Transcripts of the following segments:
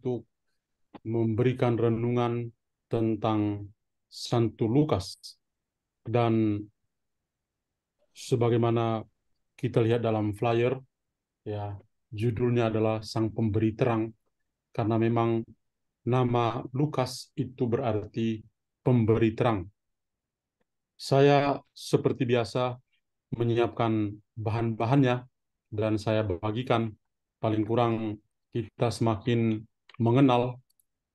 untuk memberikan renungan tentang Santo Lukas. Dan sebagaimana kita lihat dalam flyer, ya, judulnya adalah Sang Pemberi Terang, karena memang nama Lukas itu berarti pemberi terang. Saya seperti biasa menyiapkan bahan-bahannya dan saya bagikan, paling kurang kita semakin mengenal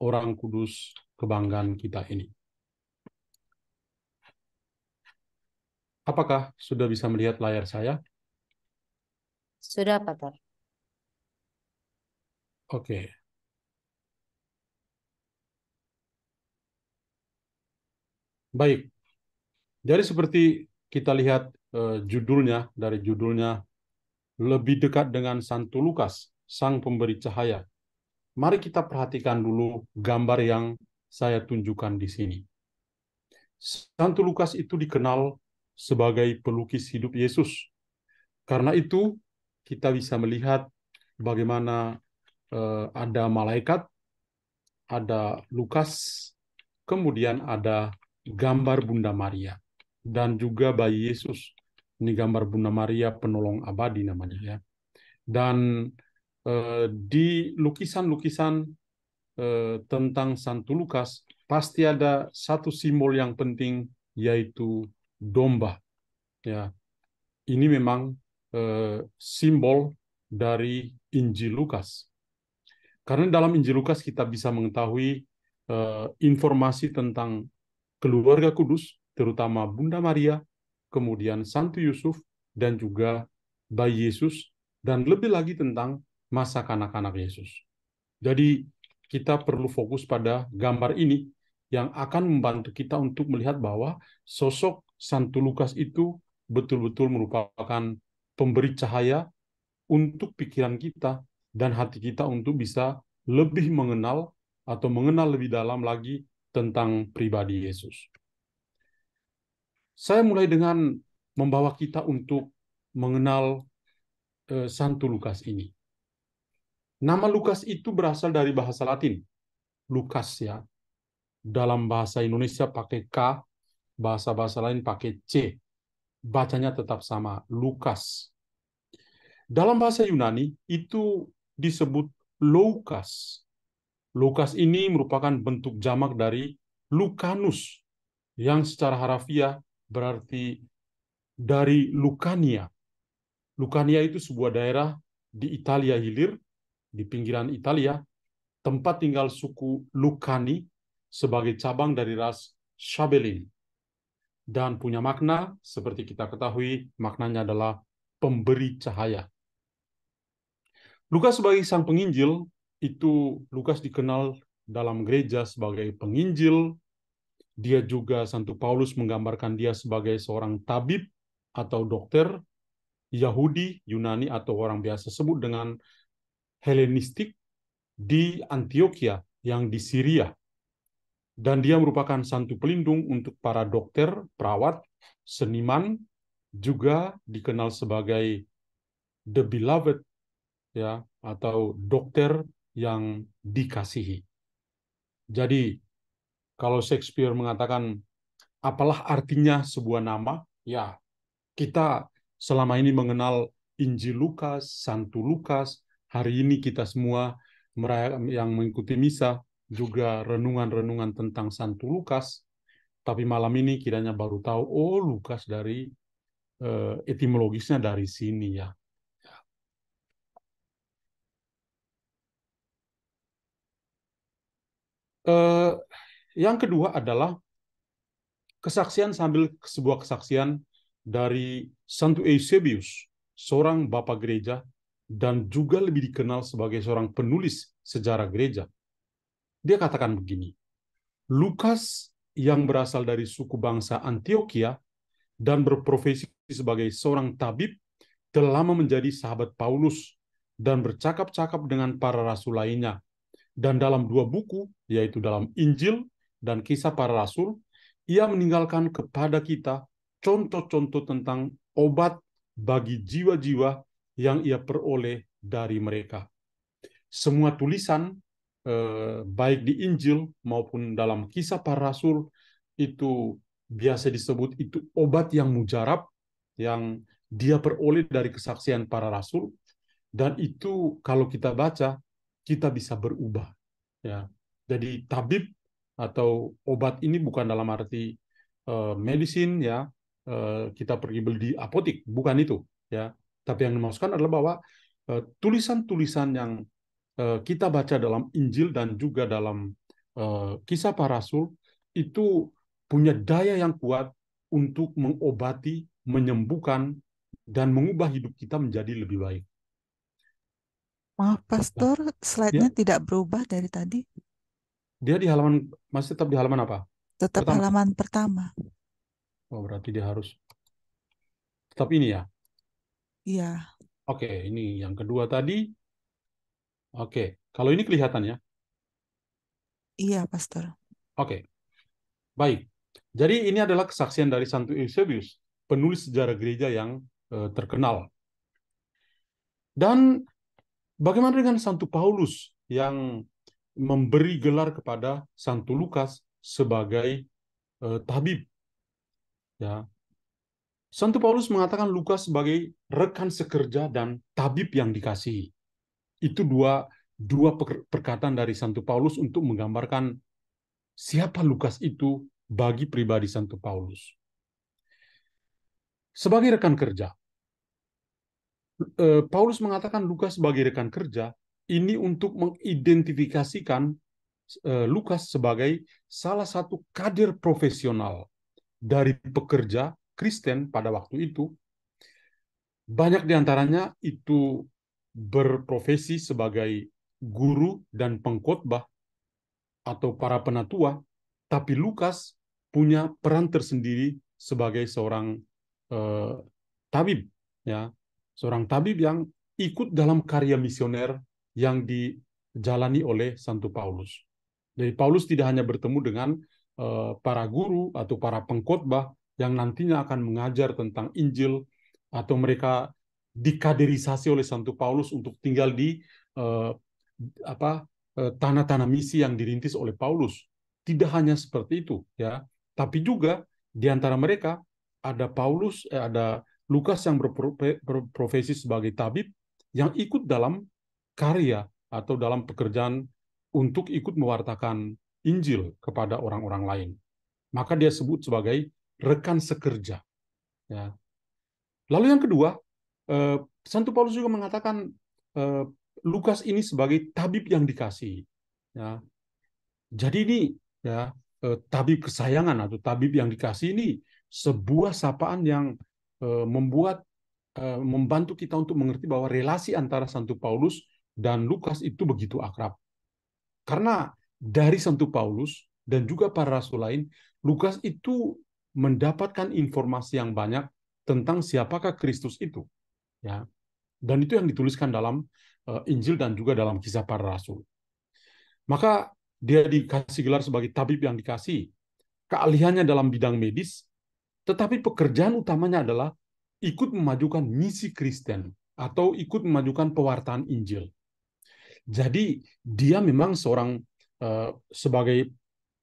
orang kudus kebanggaan kita ini. Apakah sudah bisa melihat layar saya? Sudah, Pater. Oke. Baik. Jadi seperti kita lihat judulnya, dari judulnya lebih dekat dengan Santo Lukas, Sang Pemberi Cahaya. Mari kita perhatikan dulu gambar yang saya tunjukkan di sini. Santo Lukas itu dikenal sebagai pelukis hidup Yesus. Karena itu kita bisa melihat bagaimana ada malaikat, ada Lukas, kemudian ada gambar Bunda Maria, dan juga bayi Yesus. Ini gambar Bunda Maria penolong abadi namanya, ya. Dan di lukisan-lukisan tentang Santo Lukas pasti ada satu simbol yang penting, yaitu domba. Ya, ini memang simbol dari Injil Lukas. Karena dalam Injil Lukas kita bisa mengetahui informasi tentang keluarga kudus, terutama Bunda Maria, kemudian Santo Yusuf, dan juga bayi Yesus, dan lebih lagi tentang masa kanak-kanak Yesus. Jadi kita perlu fokus pada gambar ini yang akan membantu kita untuk melihat bahwa sosok Santo Lukas itu betul-betul merupakan pemberi cahaya untuk pikiran kita dan hati kita untuk bisa lebih mengenal atau mengenal lebih dalam lagi tentang pribadi Yesus. Saya mulai dengan membawa kita untuk mengenal Santo Lukas ini. Nama Lukas itu berasal dari bahasa Latin, Lukas, ya. Dalam bahasa Indonesia pakai K, bahasa-bahasa lain pakai C. Bacanya tetap sama, Lukas. Dalam bahasa Yunani itu disebut Loukas. Lukas ini merupakan bentuk jamak dari Lucanus, yang secara harafiah berarti dari Lucania. Lucania itu sebuah daerah di Italia Hilir, di pinggiran Italia, tempat tinggal suku Lucani sebagai cabang dari ras Schabelin. Dan punya makna, seperti kita ketahui, maknanya adalah pemberi cahaya. Lukas sebagai sang penginjil, itu Lukas dikenal dalam gereja sebagai penginjil. Dia juga, Santo Paulus menggambarkan dia sebagai seorang tabib atau dokter Yahudi, Yunani, atau orang biasa sebut dengan Helenistik di Antioquia yang di Syria. Dan dia merupakan santo pelindung untuk para dokter, perawat, seniman, juga dikenal sebagai the beloved, ya, atau dokter yang dikasihi. Jadi kalau Shakespeare mengatakan apalah artinya sebuah nama, ya, kita selama ini mengenal Injil Lukas, Santo Lukas. Hari ini kita semua yang mengikuti misa juga renungan-renungan tentang Santo Lukas. Tapi malam ini kiranya baru tahu, oh, Lukas dari etimologisnya dari sini, ya. Eh, yang kedua adalah kesaksian sambil sebuah kesaksian dari Santo Eusebius, seorang bapak gereja dan juga lebih dikenal sebagai seorang penulis sejarah gereja. Dia katakan begini, Lukas yang berasal dari suku bangsa Antioquia dan berprofesi sebagai seorang tabib telah lama menjadi sahabat Paulus dan bercakap-cakap dengan para rasul lainnya. Dan dalam dua buku, yaitu dalam Injil dan Kisah Para Rasul, ia meninggalkan kepada kita contoh-contoh tentang obat bagi jiwa-jiwa yang ia peroleh dari mereka. Semua tulisan baik di Injil maupun dalam Kisah Para Rasul itu biasa disebut itu obat yang mujarab yang dia peroleh dari kesaksian para rasul, dan itu kalau kita baca kita bisa berubah, ya. Jadi tabib atau obat ini bukan dalam arti medisin, ya, kita pergi beli di apotik, bukan itu, ya. Tapi yang dimaksudkan adalah bahwa tulisan-tulisan yang kita baca dalam Injil dan juga dalam Kisah Para Rasul itu punya daya yang kuat untuk mengobati, menyembuhkan, dan mengubah hidup kita menjadi lebih baik. Maaf, Nah, Pastor, slide-nya ya, tidak berubah dari tadi. dia di halaman, masih tetap di halaman apa? Tetap Pertama. halaman pertama. Oh, berarti dia harus tetap ini, ya. Iya, Oke, ini yang kedua tadi. Oke, kalau ini kelihatan, ya. iya, Pastor. Oke, baik. Jadi ini adalah kesaksian dari Santo Eusebius, penulis sejarah gereja yang terkenal. Dan bagaimana dengan Santo Paulus yang memberi gelar kepada Santo Lukas sebagai tabib, ya. Santo Paulus mengatakan Lukas sebagai rekan sekerja dan tabib yang dikasihi. Itu dua perkataan dari Santo Paulus untuk menggambarkan siapa Lukas itu bagi pribadi Santo Paulus. Sebagai rekan kerja, Paulus mengatakan Lukas sebagai rekan kerja ini untuk mengidentifikasikan Lukas sebagai salah satu kader profesional dari pekerja Kristen pada waktu itu. Banyak diantaranya itu berprofesi sebagai guru dan pengkhotbah atau para penatua, tapi Lukas punya peran tersendiri sebagai seorang eh, tabib, ya, seorang tabib yang ikut dalam karya misioner yang dijalani oleh Santo Paulus. Jadi Paulus tidak hanya bertemu dengan para guru atau para pengkhotbah yang nantinya akan mengajar tentang Injil, atau mereka dikaderisasi oleh Santo Paulus untuk tinggal di eh, tanah-tanah misi yang dirintis oleh Paulus. Tidak hanya seperti itu, ya, tapi juga di antara mereka ada Lukas yang berprofesi sebagai tabib yang ikut dalam karya atau dalam pekerjaan untuk ikut mewartakan Injil kepada orang-orang lain. Maka dia sebut sebagai rekan sekerja, ya. Lalu yang kedua, Santo Paulus juga mengatakan eh, Lukas ini sebagai tabib yang dikasihi, ya. Jadi ini, ya, tabib kesayangan atau tabib yang dikasihi ini sebuah sapaan yang membantu kita untuk mengerti bahwa relasi antara Santo Paulus dan Lukas itu begitu akrab. Karena dari Santo Paulus dan juga para rasul lain, Lukas itu mendapatkan informasi yang banyak tentang siapakah Kristus itu, ya. Dan itu yang dituliskan dalam Injil dan juga dalam Kisah Para Rasul. Maka dia dikasih gelar sebagai tabib yang dikasih. Keahliannya dalam bidang medis, tetapi pekerjaan utamanya adalah ikut memajukan misi Kristen atau ikut memajukan pewartaan Injil. Jadi dia memang sebagai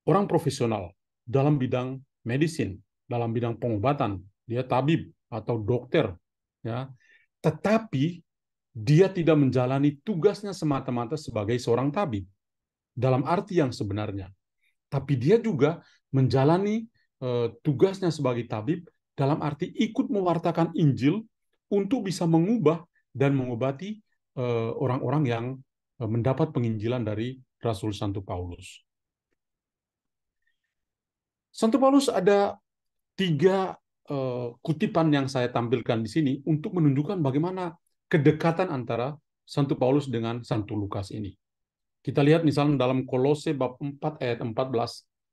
orang profesional dalam bidang medisin, dalam bidang pengobatan, dia tabib atau dokter, ya. Tetapi dia tidak menjalani tugasnya semata-mata sebagai seorang tabib dalam arti yang sebenarnya, tapi dia juga menjalani tugasnya sebagai tabib dalam arti ikut mewartakan Injil untuk bisa mengubah dan mengobati orang-orang yang mendapat penginjilan dari Rasul Santo Paulus. Santo Paulus ada 3 kutipan yang saya tampilkan di sini untuk menunjukkan bagaimana kedekatan antara Santo Paulus dengan Santo Lukas ini. Kita lihat misalnya dalam Kolose bab 4 ayat 14,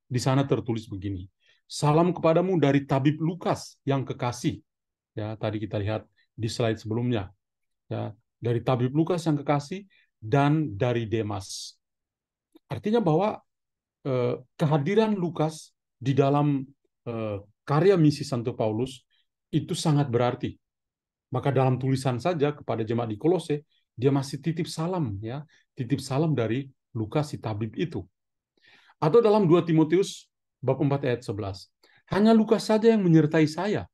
di sana tertulis begini. Salam kepadamu dari tabib Lukas yang kekasih. Ya, tadi kita lihat di slide sebelumnya. Ya, dari tabib Lukas yang kekasih dan dari Demas. Artinya bahwa kehadiran Lukas di dalam karya misi Santo Paulus itu sangat berarti. Maka dalam tulisan saja kepada jemaat di Kolose, dia masih titip salam, ya, titip salam dari Lukas si tabib itu. Atau dalam 2 Timotius bab 4 ayat 11. Hanya Lukas saja yang menyertai saya.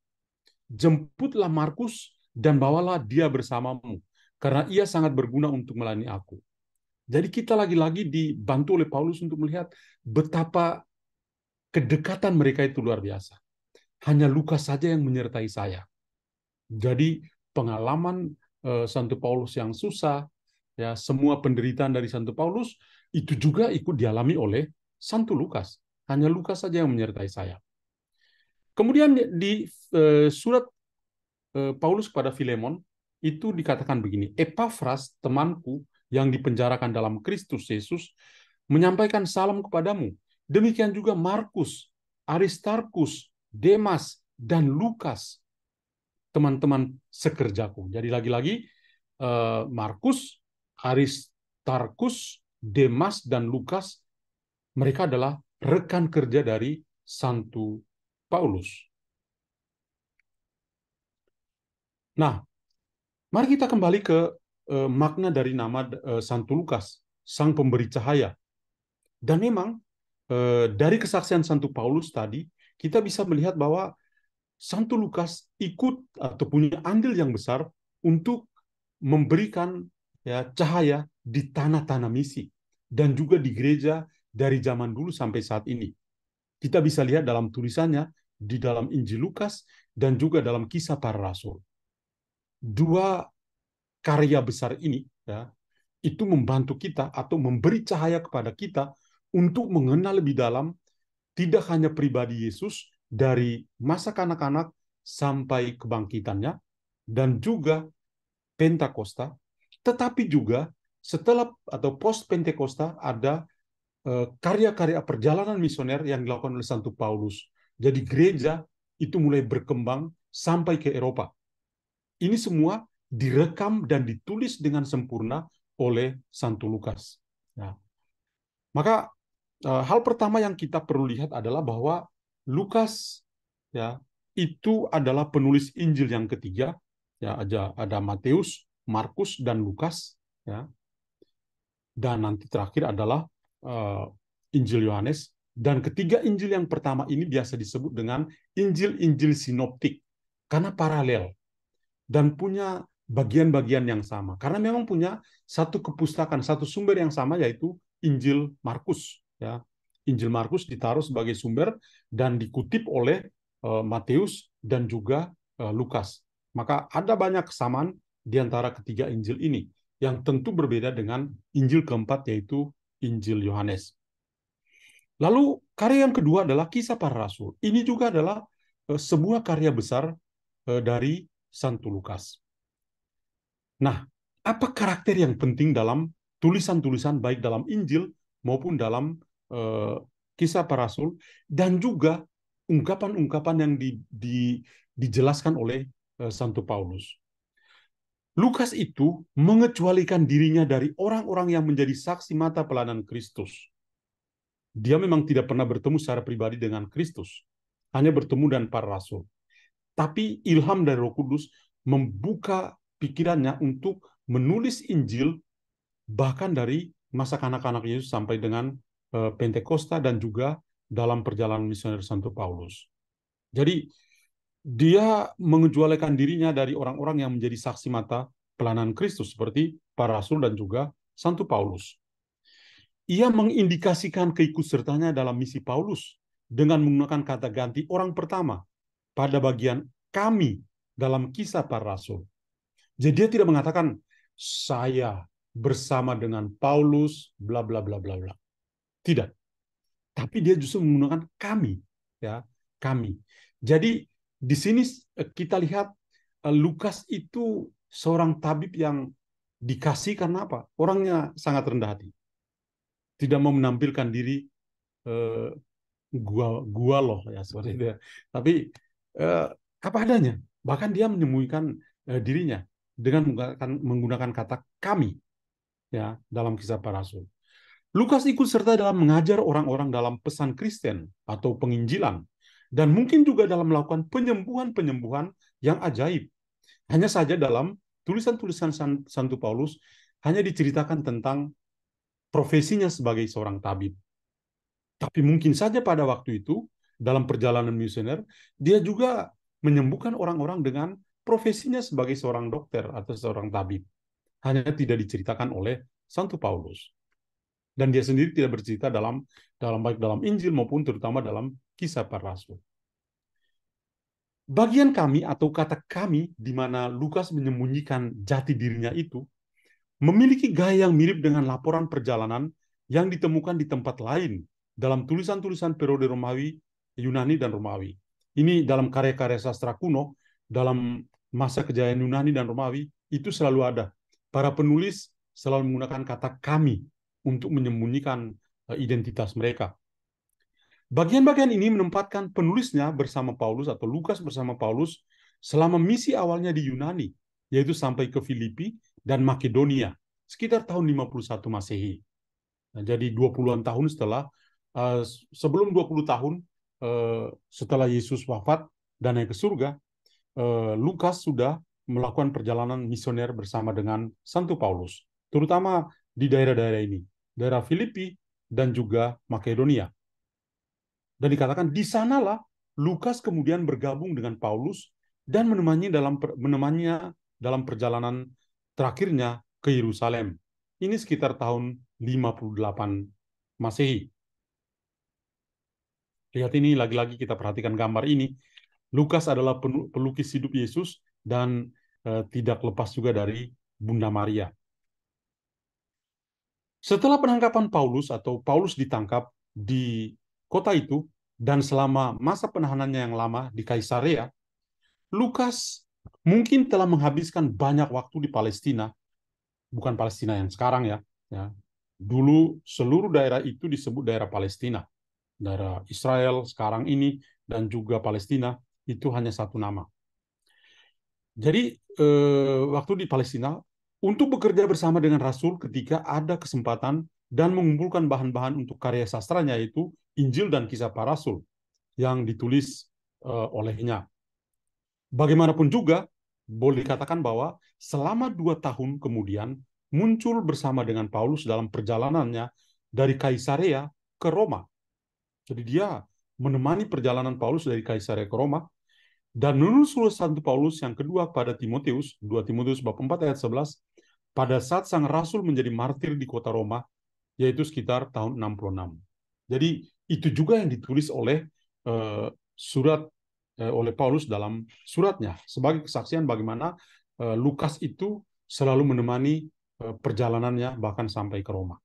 Jemputlah Markus dan bawalah dia bersamamu, karena ia sangat berguna untuk melayani aku. Jadi kita lagi-lagi dibantu oleh Paulus untuk melihat betapa kedekatan mereka itu luar biasa. Hanya Lukas saja yang menyertai saya. Jadi pengalaman Santo Paulus yang susah, ya semua penderitaan dari Santo Paulus itu juga ikut dialami oleh Santo Lukas. Hanya Lukas saja yang menyertai saya. Kemudian di surat Paulus kepada Filemon itu dikatakan begini, Epafras temanku yang dipenjarakan dalam Kristus Yesus menyampaikan salam kepadamu. Demikian juga Markus, Aristarkus, Demas, dan Lukas, teman-teman sekerjaku. Jadi lagi-lagi Markus, Aristarkus, Demas, dan Lukas, mereka adalah rekan kerja dari Santo Paulus. Nah, mari kita kembali ke makna dari nama Santo Lukas, sang pemberi cahaya. Dan memang dari kesaksian Santo Paulus tadi, kita bisa melihat bahwa Santo Lukas ikut atau punya andil yang besar untuk memberikan cahaya di tanah-tanah misi dan juga di gereja dari zaman dulu sampai saat ini. Kita bisa lihat dalam tulisannya di dalam Injil Lukas dan juga dalam Kisah Para Rasul. Dua karya besar ini itu membantu kita atau memberi cahaya kepada kita untuk mengenal lebih dalam tidak hanya pribadi Yesus dari masa kanak-kanak sampai kebangkitannya dan juga Pentakosta, tetapi juga setelah atau post Pentakosta ada karya-karya perjalanan misioner yang dilakukan oleh Santo Paulus. Jadi gereja itu mulai berkembang sampai ke Eropa. Ini semua direkam dan ditulis dengan sempurna oleh Santo Lukas. Nah, maka hal pertama yang kita perlu lihat adalah bahwa Lukas itu adalah penulis Injil yang ketiga. Ada Matius, Markus, dan Lukas. Dan nanti terakhir adalah Injil Yohanes. Dan ketiga Injil yang pertama ini biasa disebut dengan Injil-Injil sinoptik karena paralel dan punya bagian-bagian yang sama. Karena memang punya satu kepustakaan, satu sumber yang sama, yaitu Injil Markus. Injil Markus ditaruh sebagai sumber dan dikutip oleh Matius dan juga Lukas. Maka ada banyak kesamaan di antara ketiga Injil ini, yang tentu berbeda dengan Injil keempat, yaitu Injil Yohanes. Lalu karya yang kedua adalah Kisah Para Rasul. Ini juga adalah sebuah karya besar dari Santo Lukas. Nah, apa karakter yang penting dalam tulisan-tulisan baik dalam Injil maupun dalam Kisah Para Rasul dan juga ungkapan-ungkapan yang dijelaskan oleh Santo Paulus? Lukas itu mengecualikan dirinya dari orang-orang yang menjadi saksi mata pelayanan Kristus. Dia memang tidak pernah bertemu secara pribadi dengan Kristus, hanya bertemu dengan para rasul. Tapi ilham dari Roh Kudus membuka pikirannya untuk menulis Injil bahkan dari masa kanak-kanak Yesus sampai dengan Pentakosta dan juga dalam perjalanan misioner Santo Paulus. Jadi dia mengecualikan dirinya dari orang-orang yang menjadi saksi mata pelayanan Kristus seperti para rasul dan juga Santo Paulus. Ia mengindikasikan keikutsertanya dalam misi Paulus dengan menggunakan kata ganti orang pertama pada bagian kami dalam Kisah Para Rasul. Jadi dia tidak mengatakan saya bersama dengan Paulus bla bla bla bla bla. Tidak. Tapi dia justru menggunakan kami, kami. Jadi di sini kita lihat Lukas itu seorang tabib yang dikasih karena apa? Orangnya sangat rendah hati. Tidak mau menampilkan diri gua loh seperti itu. Tapi apa adanya. Bahkan dia menyembunyikan dirinya dengan menggunakan kata kami dalam Kisah Para Rasul. Lukas ikut serta dalam mengajar orang-orang dalam pesan Kristen atau penginjilan dan mungkin juga dalam melakukan penyembuhan-penyembuhan yang ajaib. Hanya saja dalam tulisan-tulisan Santo Paulus hanya diceritakan tentang profesinya sebagai seorang tabib. Tapi mungkin saja pada waktu itu, dalam perjalanan misioner, dia juga menyembuhkan orang-orang dengan profesinya sebagai seorang dokter atau seorang tabib. Hanya tidak diceritakan oleh Santo Paulus. Dan dia sendiri tidak bercerita baik dalam Injil maupun terutama dalam Kisah Para Rasul. Bagian kami atau kata kami di mana Lukas menyembunyikan jati dirinya itu memiliki gaya yang mirip dengan laporan perjalanan yang ditemukan di tempat lain dalam tulisan-tulisan periode Romawi, Yunani, dan Romawi. Ini dalam karya-karya sastra kuno, dalam masa kejayaan Yunani dan Romawi, itu selalu ada. Para penulis selalu menggunakan kata kami untuk menyembunyikan identitas mereka. Bagian-bagian ini menempatkan penulisnya bersama Paulus atau Lukas bersama Paulus selama misi awalnya di Yunani, yaitu sampai ke Filipi dan Makedonia, sekitar tahun 51 Masehi. Nah, jadi 20-an tahun sebelum 20 tahun setelah Yesus wafat dan naik ke surga, Lukas sudah melakukan perjalanan misioner bersama dengan Santo Paulus, terutama di daerah-daerah ini, daerah Filipi dan juga Makedonia. Dan dikatakan di sanalah Lukas kemudian bergabung dengan Paulus dan menemaninya dalam perjalanan terakhirnya ke Yerusalem. Ini sekitar tahun 58 Masehi. Lihat ini, lagi-lagi kita perhatikan gambar ini. Lukas adalah pelukis hidup Yesus dan tidak lepas juga dari Bunda Maria. Setelah penangkapan Paulus atau Paulus ditangkap di kota itu dan selama masa penahanannya yang lama di Kaisarea, Lukas mungkin telah menghabiskan banyak waktu di Palestina, bukan Palestina yang sekarang ya. Dulu seluruh daerah itu disebut daerah Palestina. Daerah Israel sekarang ini dan juga Palestina itu hanya satu nama. Jadi waktu di Palestina untuk bekerja bersama dengan Rasul ketika ada kesempatan dan mengumpulkan bahan-bahan untuk karya sastranya, yaitu Injil dan Kisah Para Rasul yang ditulis olehnya. Bagaimanapun juga, boleh dikatakan bahwa selama 2 tahun kemudian muncul bersama dengan Paulus dalam perjalanannya dari Kaisarea ke Roma. Jadi dia menemani perjalanan Paulus dari Kaisarea ke Roma, dan menulis surat Santo Paulus yang kedua pada Timotius, 2 Timotius bab 4 ayat 11, pada saat sang rasul menjadi martir di kota Roma, yaitu sekitar tahun 66. Jadi itu juga yang ditulis oleh oleh Paulus dalam suratnya, sebagai kesaksian bagaimana Lukas itu selalu menemani perjalanannya bahkan sampai ke Roma.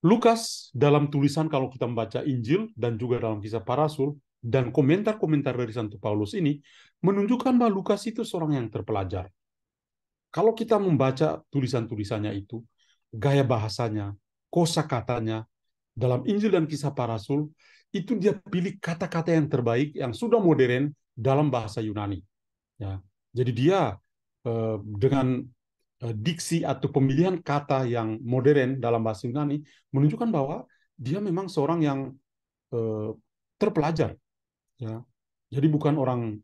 Lukas dalam tulisan, kalau kita membaca Injil dan juga dalam Kisah Para Rasul dan komentar-komentar dari Santo Paulus ini menunjukkan bahwa Lukas itu seorang yang terpelajar. Kalau kita membaca tulisan-tulisannya itu, gaya bahasanya, kosakatanya dalam Injil dan Kisah Para Rasul, itu dia pilih kata-kata yang terbaik yang sudah modern dalam bahasa Yunani. Ya. Jadi dia dengan diksi atau pemilihan kata yang modern dalam bahasa Yunani menunjukkan bahwa dia memang seorang yang terpelajar. Ya. Jadi bukan orang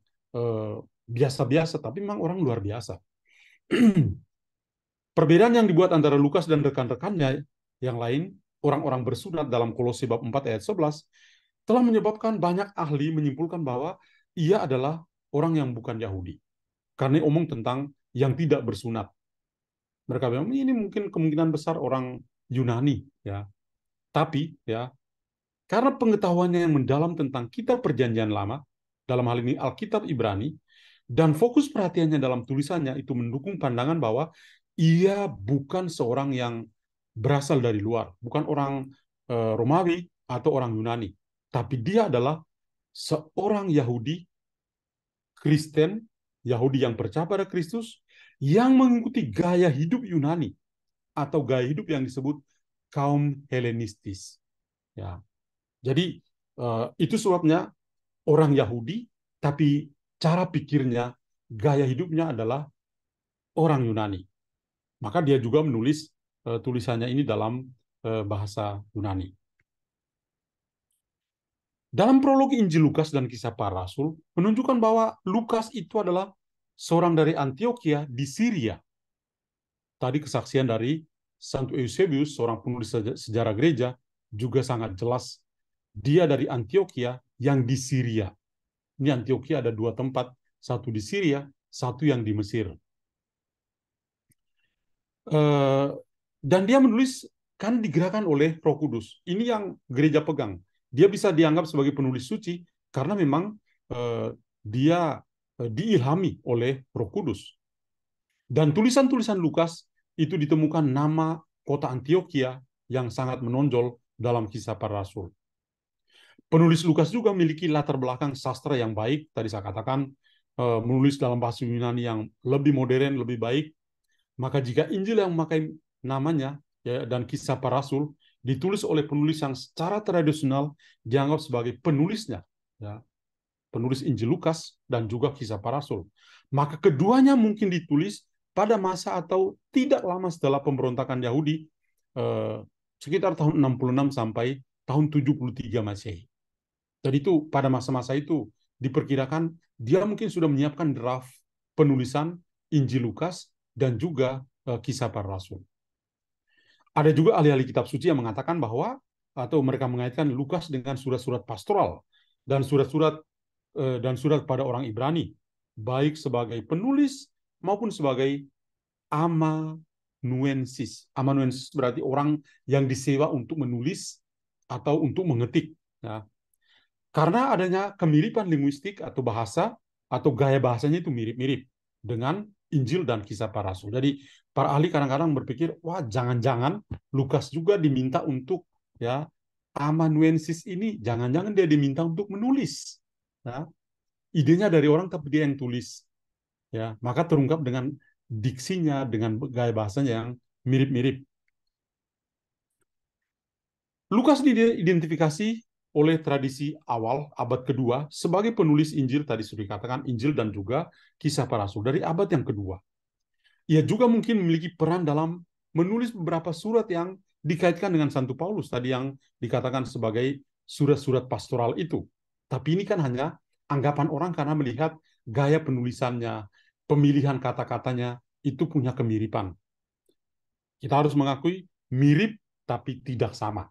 biasa-biasa, tapi memang orang luar biasa. Perbedaan yang dibuat antara Lukas dan rekan-rekannya yang lain, orang-orang bersunat dalam Kolose bab 4 ayat 11, telah menyebabkan banyak ahli menyimpulkan bahwa ia adalah orang yang bukan Yahudi. Karena omong tentang yang tidak bersunat. Mereka bilang, ini mungkin kemungkinan besar orang Yunani. Ya. Tapi, ya, karena pengetahuannya yang mendalam tentang kitab Perjanjian Lama, dalam hal ini Alkitab Ibrani, dan fokus perhatiannya dalam tulisannya itu mendukung pandangan bahwa ia bukan seorang yang berasal dari luar, bukan orang Romawi atau orang Yunani, tapi dia adalah seorang Yahudi, Kristen, Yahudi yang percaya pada Kristus, yang mengikuti gaya hidup Yunani atau gaya hidup yang disebut kaum Helenistis. Ya. Jadi itu sebabnya orang Yahudi, tapi cara pikirnya, gaya hidupnya adalah orang Yunani. Maka dia juga menulis tulisannya ini dalam bahasa Yunani. Dalam prolog Injil Lukas dan Kisah Para Rasul menunjukkan bahwa Lukas itu adalah seorang dari Antiokhia di Syria. tadi kesaksian dari Santo Eusebius, seorang penulis sejarah gereja, juga sangat jelas. Dia dari Antioquia yang di Syria. Ini Antioquia ada dua tempat, satu di Syria, satu yang di Mesir. Dan dia menulis kan digerakkan oleh Roh Kudus. Ini yang gereja pegang. Dia bisa dianggap sebagai penulis suci karena memang dia diilhami oleh Roh Kudus. Dan tulisan-tulisan Lukas itu ditemukan nama kota Antioquia yang sangat menonjol dalam Kisah Para Rasul. Penulis Lukas juga memiliki latar belakang sastra yang baik. Tadi saya katakan menulis dalam bahasa Yunani yang lebih modern, lebih baik. Maka jika Injil yang memakai namanya ya, dan Kisah Para Rasul ditulis oleh penulis yang secara tradisional dianggap sebagai penulisnya, ya, penulis Injil Lukas dan juga Kisah Para Rasul, maka keduanya mungkin ditulis pada masa atau tidak lama setelah pemberontakan Yahudi, sekitar tahun 66 sampai tahun 73 Masehi. Jadi itu pada masa-masa itu diperkirakan dia mungkin sudah menyiapkan draft penulisan Injil Lukas dan juga Kisah Para Rasul. Ada juga ahli-ahli kitab suci yang mengatakan bahwa atau mereka mengaitkan Lukas dengan surat-surat pastoral dan surat pada orang Ibrani, baik sebagai penulis maupun sebagai amanuensis. Amanuensis berarti orang yang disewa untuk menulis atau untuk mengetik. Ya. Karena adanya kemiripan linguistik atau bahasa atau gaya bahasanya itu mirip-mirip dengan Injil dan Kisah Para Rasul. Jadi para ahli kadang-kadang berpikir, wah jangan-jangan Lukas juga diminta untuk ya amanuensis ini, jangan-jangan dia diminta untuk menulis. Ya. Idenya dari orang tapi dia yang tulis. Ya, maka terungkap dengan diksinya, dengan gaya bahasanya yang mirip-mirip. Lukas diidentifikasi oleh tradisi awal abad kedua sebagai penulis Injil, tadi sudah dikatakan Injil dan juga Kisah Para Rasul dari abad yang kedua. Ia juga mungkin memiliki peran dalam menulis beberapa surat yang dikaitkan dengan Santo Paulus tadi yang dikatakan sebagai surat-surat pastoral itu. Tapi ini kan hanya anggapan orang karena melihat gaya penulisannya, pemilihan kata-katanya itu punya kemiripan. Kita harus mengakui mirip tapi tidak sama.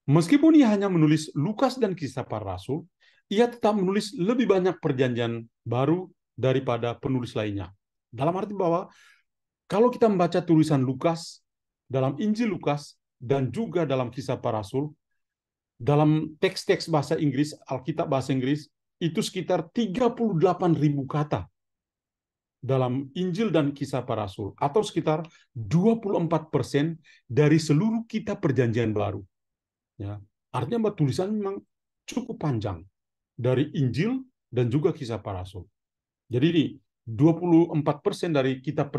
Meskipun ia hanya menulis Lukas dan Kisah Para Rasul, ia tetap menulis lebih banyak perjanjian baru daripada penulis lainnya. Dalam arti bahwa kalau kita membaca tulisan Lukas, dalam Injil Lukas, dan juga dalam Kisah Para Rasul, dalam teks-teks bahasa Inggris, Alkitab bahasa Inggris, itu sekitar 38.000 kata dalam Injil dan Kisah Para Rasul, atau sekitar 24% dari seluruh kitab perjanjian baru. Ya, artinya bahwa tulisan memang cukup panjang dari Injil dan juga Kisah Para Rasul. Jadi ini 24% dari kitab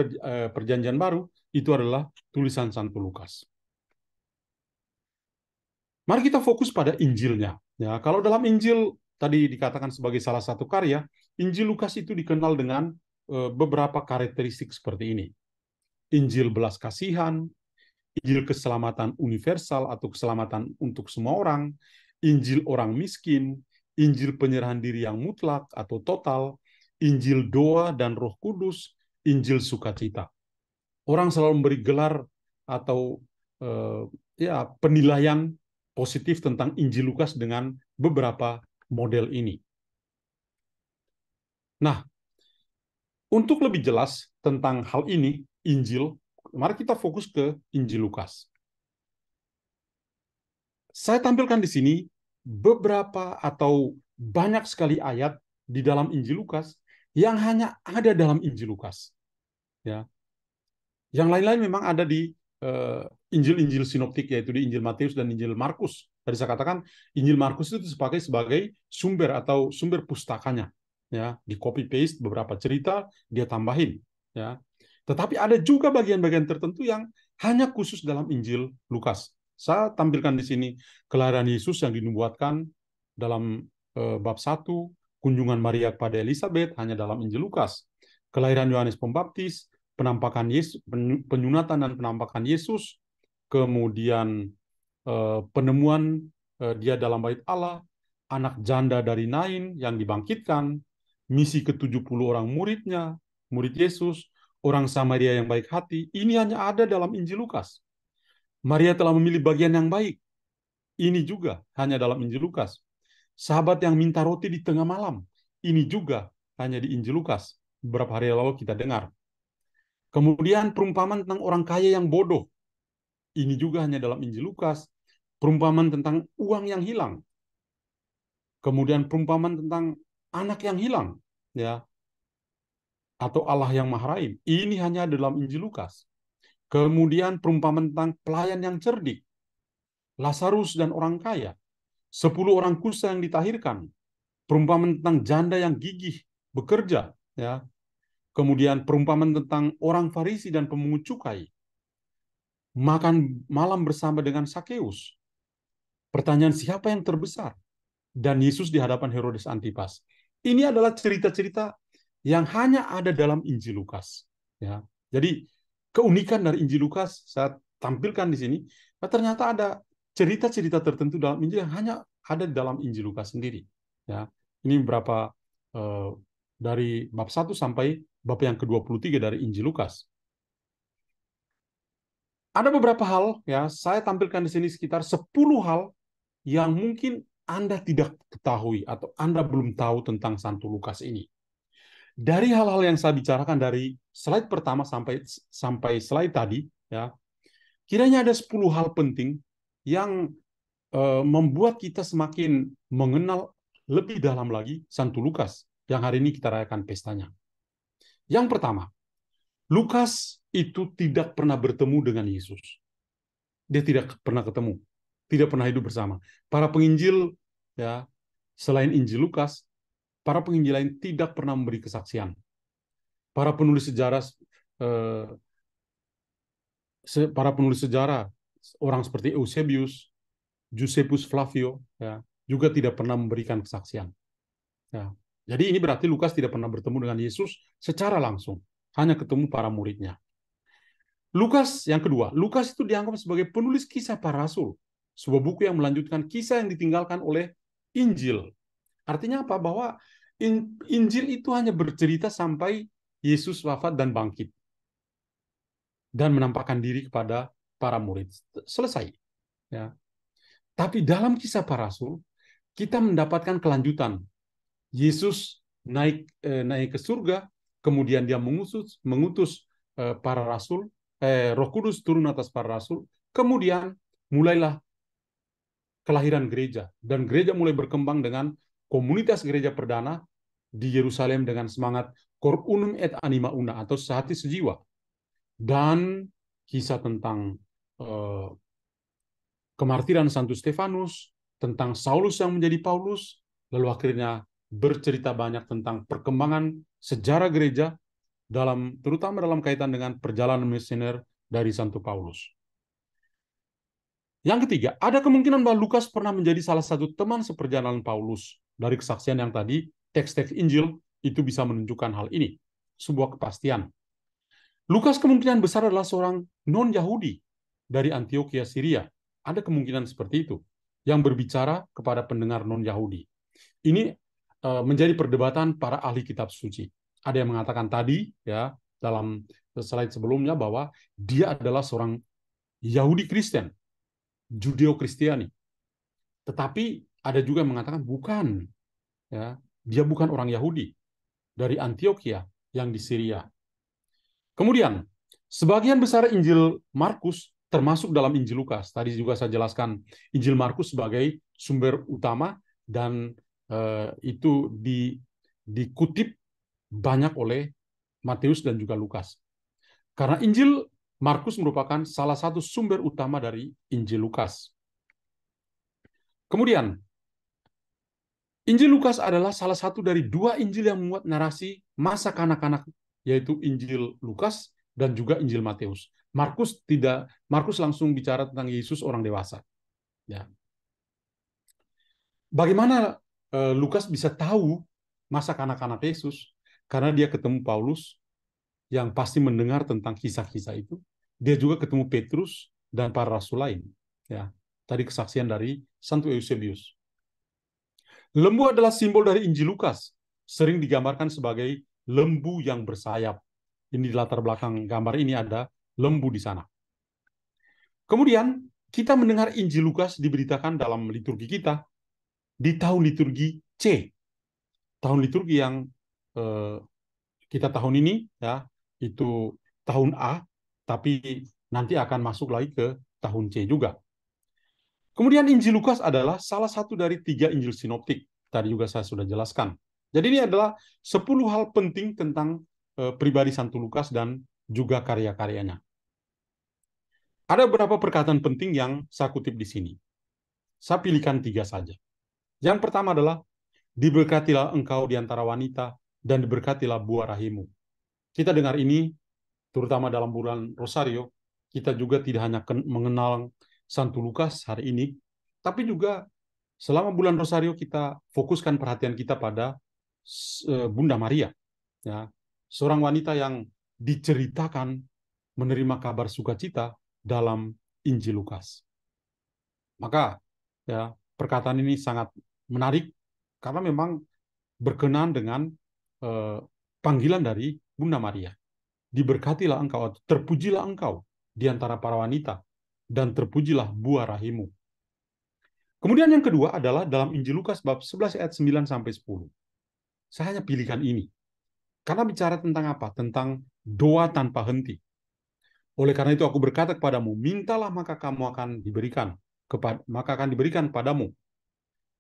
perjanjian baru itu adalah tulisan Santo Lukas. Mari kita fokus pada Injilnya. Ya, kalau dalam Injil tadi dikatakan sebagai salah satu karya, Injil Lukas itu dikenal dengan beberapa karakteristik seperti ini. Injil belas kasihan, Injil keselamatan universal atau keselamatan untuk semua orang, Injil orang miskin, Injil penyerahan diri yang mutlak atau total, Injil doa dan Roh Kudus, Injil sukacita. Orang selalu memberi gelar atau penilaian positif tentang Injil Lukas dengan beberapa model ini. Nah, untuk lebih jelas tentang hal ini, Injil, mari kita fokus ke Injil Lukas. Saya tampilkan di sini beberapa atau banyak sekali ayat di dalam Injil Lukas yang hanya ada dalam Injil Lukas. Ya. Yang lain-lain memang ada di Injil-Injil sinoptik, yaitu di Injil Matius dan Injil Markus. Tadi saya katakan Injil Markus itu sebagai sumber atau sumber pustakanya. Ya, di copy paste beberapa cerita dia tambahin. Ya. Tetapi ada juga bagian-bagian tertentu yang hanya khusus dalam Injil Lukas. Saya tampilkan di sini kelahiran Yesus yang dinubuatkan dalam bab 1, kunjungan Maria kepada Elizabeth hanya dalam Injil Lukas. Kelahiran Yohanes Pembaptis, penampakan Yesus, penyunatan dan penampakan Yesus, kemudian penemuan dia dalam bait Allah, anak janda dari Nain yang dibangkitkan, misi ke-70 orang muridnya, murid Yesus, orang Samaria yang baik hati, ini hanya ada dalam Injil Lukas. Maria telah memilih bagian yang baik, ini juga hanya dalam Injil Lukas. Sahabat yang minta roti di tengah malam, ini juga hanya di Injil Lukas. Beberapa hari lalu kita dengar. Kemudian perumpamaan tentang orang kaya yang bodoh, ini juga hanya dalam Injil Lukas. Perumpamaan tentang uang yang hilang. Kemudian perumpamaan tentang anak yang hilang, ya, atau Allah yang Maha Rahim. Ini hanya dalam Injil Lukas. Kemudian perumpamaan tentang pelayan yang cerdik, Lazarus dan orang kaya, 10 orang kusta yang ditahirkan, perumpamaan tentang janda yang gigih bekerja, ya. Kemudian perumpamaan tentang orang Farisi dan pemungut cukai, makan malam bersama dengan Sakeus. Pertanyaan siapa yang terbesar? Dan Yesus di hadapan Herodes Antipas. Ini adalah cerita-cerita yang hanya ada dalam Injil Lukas. Ya, jadi keunikan dari Injil Lukas saya tampilkan di sini. Ternyata ada cerita-cerita tertentu dalam Injil yang hanya ada dalam Injil Lukas sendiri. Ya, ini beberapa dari bab 1 sampai bab yang ke-23 dari Injil Lukas. Ada beberapa hal, ya, saya tampilkan di sini sekitar 10 hal yang mungkin Anda tidak ketahui atau Anda belum tahu tentang Santo Lukas ini. Dari hal-hal yang saya bicarakan dari slide pertama sampai slide tadi, ya, kiranya ada 10 hal penting yang membuat kita semakin mengenal lebih dalam lagi Santo Lukas yang hari ini kita rayakan pestanya. Yang pertama, Lukas itu tidak pernah bertemu dengan Yesus. Dia tidak pernah ketemu, tidak pernah hidup bersama. Para penginjil, ya, selain Injil Lukas, para penginjil lain tidak pernah memberi kesaksian. Para penulis sejarah, orang seperti Eusebius, Josephus Flavio, ya, juga tidak pernah memberikan kesaksian. Ya. Jadi ini berarti Lukas tidak pernah bertemu dengan Yesus secara langsung, hanya ketemu para muridnya. Lukas yang kedua, Lukas itu dianggap sebagai penulis kisah para rasul, sebuah buku yang melanjutkan kisah yang ditinggalkan oleh Injil. Artinya apa? Bahwa Injil itu hanya bercerita sampai Yesus wafat dan bangkit dan menampakkan diri kepada para murid. Selesai. Ya. Tapi dalam kisah para rasul, kita mendapatkan kelanjutan. Yesus naik ke surga, kemudian dia mengutus para rasul, Roh Kudus turun atas para rasul, kemudian mulailah kelahiran gereja, dan gereja mulai berkembang dengan komunitas gereja perdana di Yerusalem dengan semangat cor unum et anima una, atau sehati sejiwa, dan kisah tentang kemartiran Santo Stefanus, tentang Saulus yang menjadi Paulus, lalu akhirnya bercerita banyak tentang perkembangan sejarah gereja, terutama dalam kaitan dengan perjalanan misioner dari Santo Paulus. Yang ketiga, ada kemungkinan bahwa Lukas pernah menjadi salah satu teman seperjalanan Paulus. Dari kesaksian yang tadi, teks-teks Injil itu bisa menunjukkan hal ini. Sebuah kepastian. Lukas kemungkinan besar adalah seorang non-Yahudi dari Antioquia, Syria. Ada kemungkinan seperti itu, yang berbicara kepada pendengar non-Yahudi. Ini menjadi perdebatan para ahli kitab suci. Ada yang mengatakan tadi, ya, dalam slide sebelumnya, bahwa dia adalah seorang Yahudi Kristen, Judeo-Kristiani. Tetapi ada juga yang mengatakan bukan, ya, dia bukan orang Yahudi dari Antioquia yang di Syria. Kemudian, sebagian besar Injil Markus termasuk dalam Injil Lukas. Tadi juga saya jelaskan Injil Markus sebagai sumber utama, dan itu dikutip banyak oleh Matius dan juga Lukas. Karena Injil Markus merupakan salah satu sumber utama dari Injil Lukas. Kemudian, Injil Lukas adalah salah satu dari 2 Injil yang memuat narasi masa kanak-kanak, yaitu Injil Lukas dan juga Injil Matius. Markus langsung bicara tentang Yesus orang dewasa. Ya. Bagaimana Lukas bisa tahu masa kanak-kanak Yesus? Karena dia ketemu Paulus yang pasti mendengar tentang kisah-kisah itu. Dia juga ketemu Petrus dan para rasul lain. Ya. Tadi kesaksian dari Santo Eusebius. Lembu adalah simbol dari Injil Lukas, sering digambarkan sebagai lembu yang bersayap. Ini di latar belakang gambar ini ada lembu di sana. Kemudian kita mendengar Injil Lukas diberitakan dalam liturgi kita di tahun liturgi C. Tahun liturgi yang kita tahun ini ya itu tahun A, tapi nanti akan masuk lagi ke tahun C juga. Kemudian Injil Lukas adalah salah satu dari 3 Injil sinoptik. Tadi juga saya sudah jelaskan. Jadi ini adalah 10 hal penting tentang pribadi Santo Lukas dan juga karya-karyanya. Ada beberapa perkataan penting yang saya kutip di sini. Saya pilihkan 3 saja. Yang pertama adalah, diberkatilah engkau di antara wanita, dan diberkatilah buah rahimmu. Kita dengar ini, terutama dalam bulan Rosario, kita juga tidak hanya mengenal Santo Lukas hari ini, tapi juga selama bulan Rosario kita fokuskan perhatian kita pada Bunda Maria, ya, seorang wanita yang diceritakan menerima kabar sukacita dalam Injil Lukas. Maka ya perkataan ini sangat menarik karena memang berkenaan dengan panggilan dari Bunda Maria. Diberkatilah engkau, terpujilah engkau di antara para wanita, dan terpujilah buah rahimmu. Kemudian yang kedua adalah dalam Injil Lukas bab 11 ayat 9 sampai 10. Saya hanya pilihkan ini. Karena bicara tentang apa? Tentang doa tanpa henti. Oleh karena itu aku berkata kepadamu, mintalah maka kamu akan diberikan, maka akan diberikan padamu.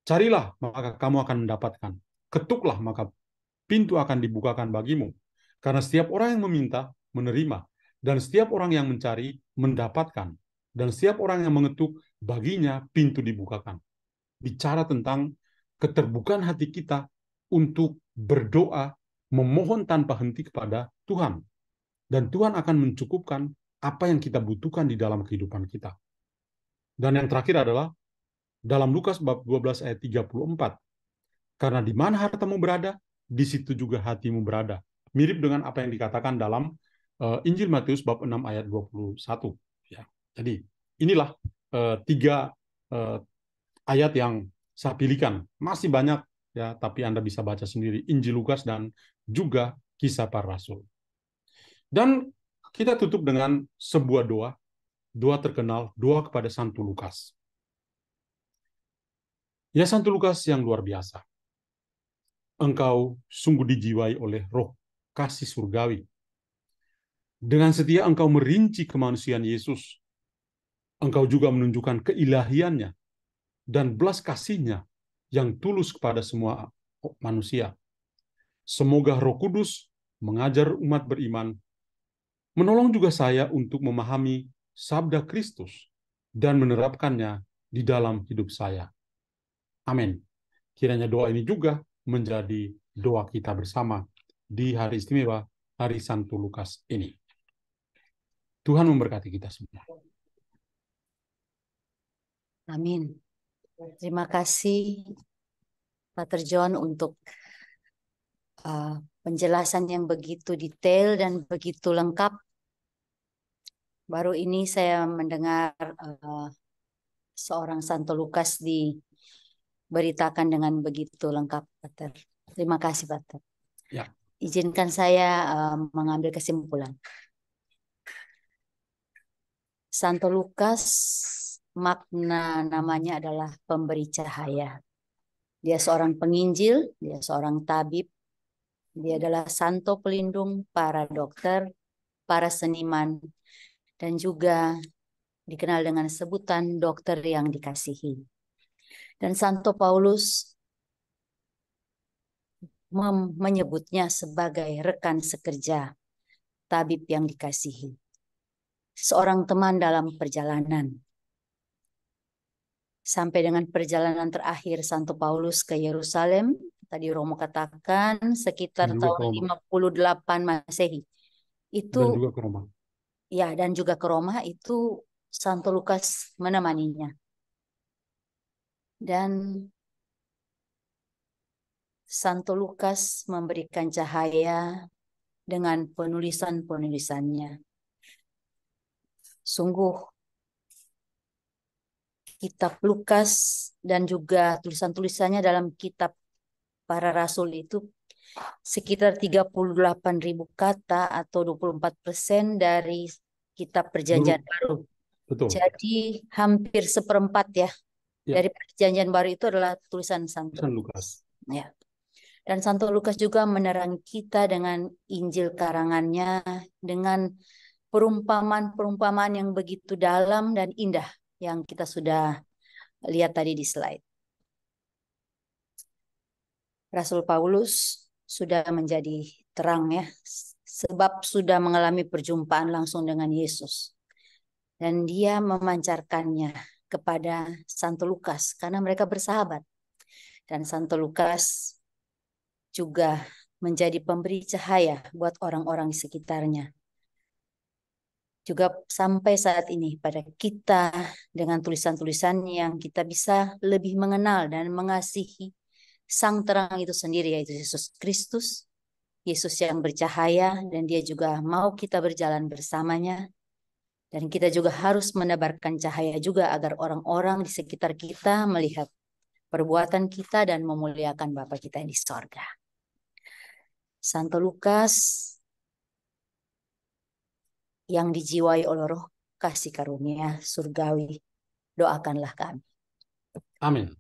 Carilah maka kamu akan mendapatkan. Ketuklah maka pintu akan dibukakan bagimu. Karena setiap orang yang meminta, menerima. Dan setiap orang yang mencari, mendapatkan. Dan setiap orang yang mengetuk, baginya pintu dibukakan. Bicara tentang keterbukaan hati kita untuk berdoa, memohon tanpa henti kepada Tuhan. Dan Tuhan akan mencukupkan apa yang kita butuhkan di dalam kehidupan kita. Dan yang terakhir adalah dalam Lukas bab 12 ayat 34. Karena di mana hartamu berada, di situ juga hatimu berada. Mirip dengan apa yang dikatakan dalam Injil Matius bab 6 ayat 21. Ya. Jadi inilah 3 ayat yang saya pilihkan. Masih banyak ya, tapi Anda bisa baca sendiri Injil Lukas dan juga Kisah Para Rasul. Dan kita tutup dengan sebuah doa terkenal, doa kepada Santo Lukas. Ya Santo Lukas yang luar biasa. Engkau sungguh dijiwai oleh roh kasih surgawi. Dengan setia engkau merinci kemanusiaan Yesus. Engkau juga menunjukkan keilahiannya dan belas kasihnya yang tulus kepada semua manusia. Semoga Roh Kudus mengajar umat beriman, menolong juga saya untuk memahami sabda Kristus dan menerapkannya di dalam hidup saya. Amin. Kiranya doa ini juga menjadi doa kita bersama di hari istimewa hari Santo Lukas ini. Tuhan memberkati kita semua. Amin. Terima kasih Pater John untuk penjelasan yang begitu detail dan begitu lengkap. Baru ini saya mendengar seorang Santo Lukas diberitakan dengan begitu lengkap, Pater. Terima kasih, Pater. Ya. Izinkan saya mengambil kesimpulan. Santo Lukas, makna namanya adalah pemberi cahaya. Dia seorang penginjil, dia seorang tabib, dia adalah santo pelindung para dokter, para seniman, dan juga dikenal dengan sebutan dokter yang dikasihi. Dan Santo Paulus menyebutnya sebagai rekan sekerja, tabib yang dikasihi. Seorang teman dalam perjalanan. Sampai dengan perjalanan terakhir Santo Paulus ke Yerusalem, tadi Romo katakan sekitar tahun 58 Masehi. Dan juga ke Roma. Ya, dan juga ke Roma itu Santo Lukas menemaninya. Dan Santo Lukas memberikan cahaya dengan penulisan-penulisannya. Sungguh kitab Lukas dan juga tulisan-tulisannya dalam kitab para rasul itu sekitar 38.000 kata atau 24% dari kitab Perjanjian Baru. Betul. Jadi hampir seperempat ya, Ya. dari Perjanjian Baru itu adalah tulisan Santo Lukas. Ya. Dan Santo Lukas juga menerangi kita dengan Injil karangannya, dengan perumpamaan-perumpamaan yang begitu dalam dan indah yang kita sudah lihat tadi di slide. Rasul Paulus sudah menjadi terang ya, sebab sudah mengalami perjumpaan langsung dengan Yesus. Dan dia memancarkannya kepada Santo Lukas karena mereka bersahabat. Dan Santo Lukas juga menjadi pemberi cahaya buat orang-orang di sekitarnya. Juga sampai saat ini pada kita dengan tulisan-tulisan yang kita bisa lebih mengenal dan mengasihi Sang Terang itu sendiri, yaitu Yesus Kristus, Yesus yang bercahaya, dan dia juga mau kita berjalan bersamanya. Dan kita juga harus menebarkan cahaya juga agar orang-orang di sekitar kita melihat perbuatan kita dan memuliakan Bapa kita yang di sorga. Santo Lukas yang dijiwai oleh Roh kasih karunia surgawi, doakanlah kami. Amin.